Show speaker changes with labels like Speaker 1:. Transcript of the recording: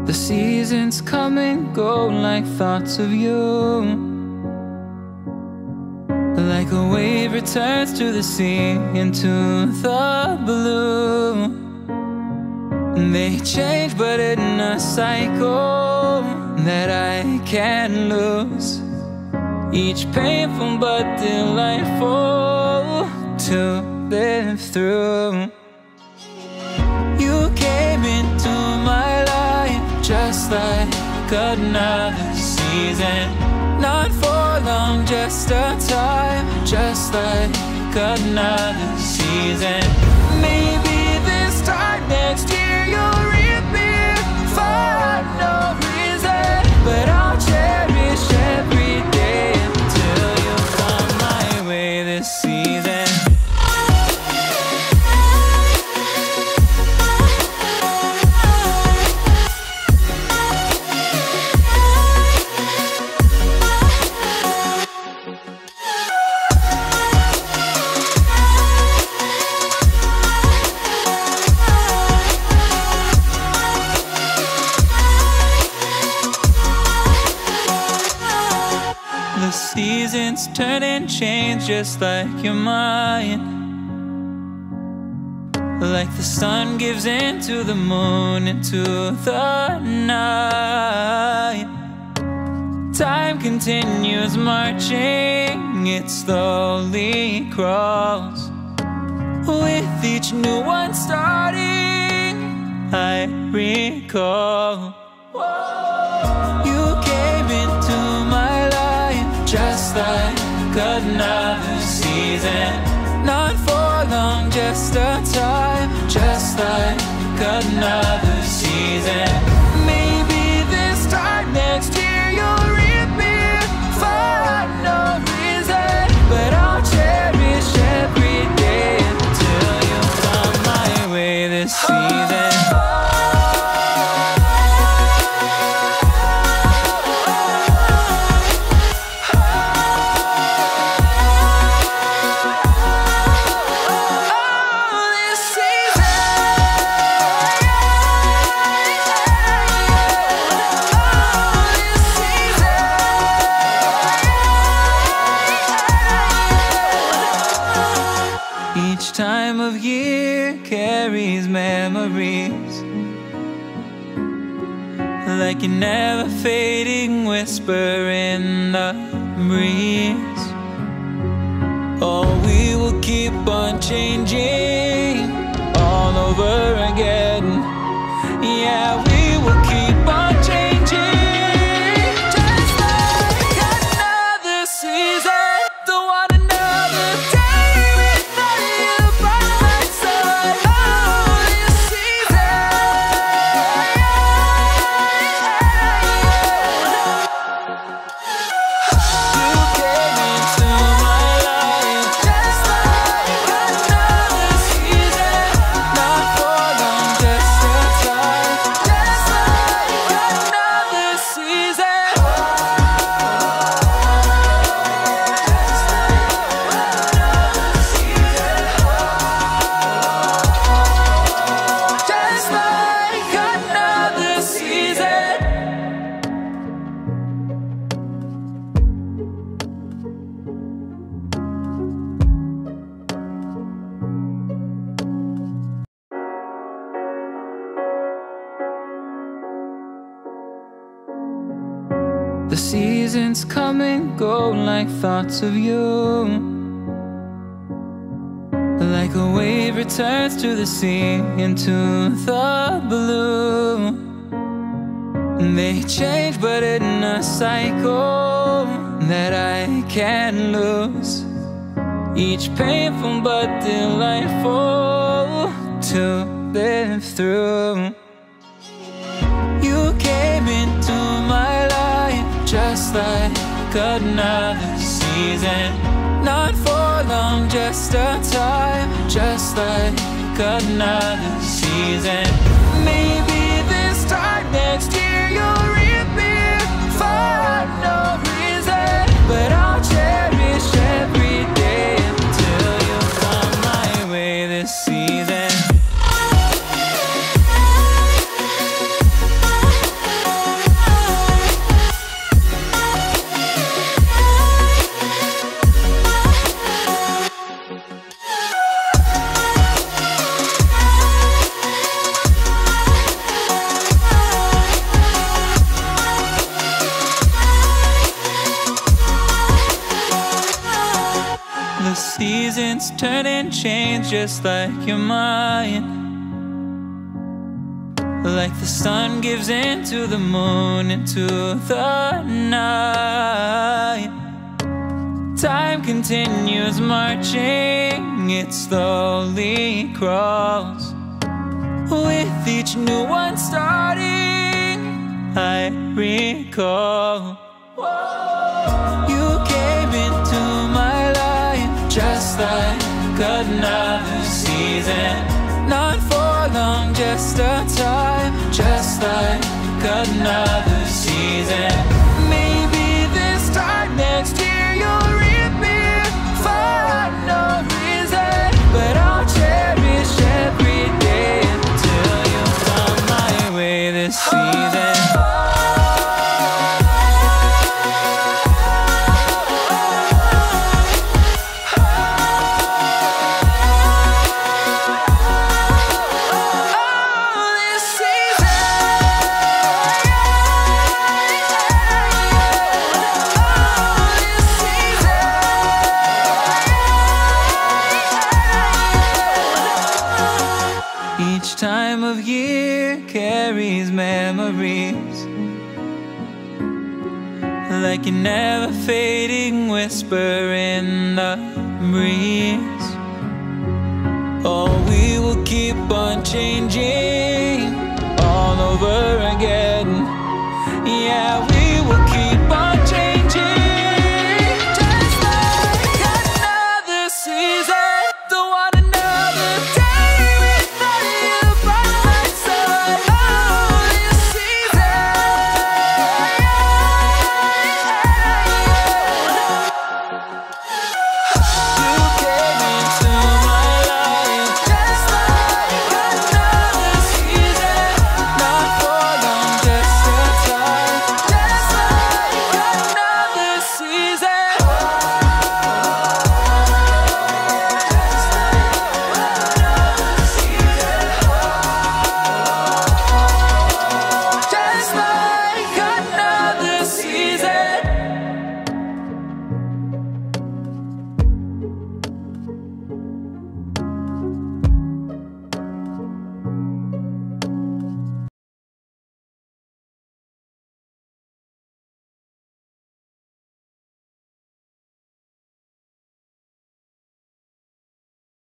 Speaker 1: The seasons come and go like thoughts of you. Like a wave returns to the sea, into the blue. They change but in a cycle that I can't lose. Each painful but delightful to live through. You came into my life just like another season. Not for long, just a time, just like another season. Maybe this time next year you'll reappear for no reason, but I'll cherish every day until you come my way this season. The seasons turn and change just like your mind. Like the sun gives into the moon, into the night. Time continues marching, it slowly crawls. With each new one starting, I recall. You came into my life just like another season. Not for long, just a time, just like another season. Maybe this time next year you'll reappear for no reason, but I'll cherish every day until you come my way this season. Each time of year carries memories, like a never fading whisper in the breeze. Oh, we will keep on changing all over again. Yeah, we will keep on changing, just like another season. Don't want another day without you by my side. Oh, this season. You came into my life just like another season. Not for long, just a time, just like another season. Just like another season. The seasons come and go like thoughts of you. Like a wave returns to the sea, into the blue. They change but in a cycle that I can't lose. Each painful but delightful to live through. You came into my life just like another season. Not for long, just a time, just like another season. Maybe this time next year you'll reappear for no reason, but I'll cherish every day until you come my way this season. seasons turn and change just like your mind. Like the sun gives into the moon, into the night. Time continues marching, it slowly crawls. With each new one starting, I recall you came into my life just like another season. Not for long, just a time, just like another season. Maybe this time next year you'll reappear for no reason, but I'll cherish every day until you come my way this season. Each time of year carries memories, like a never fading whisper in the breeze. Oh, we will keep on changing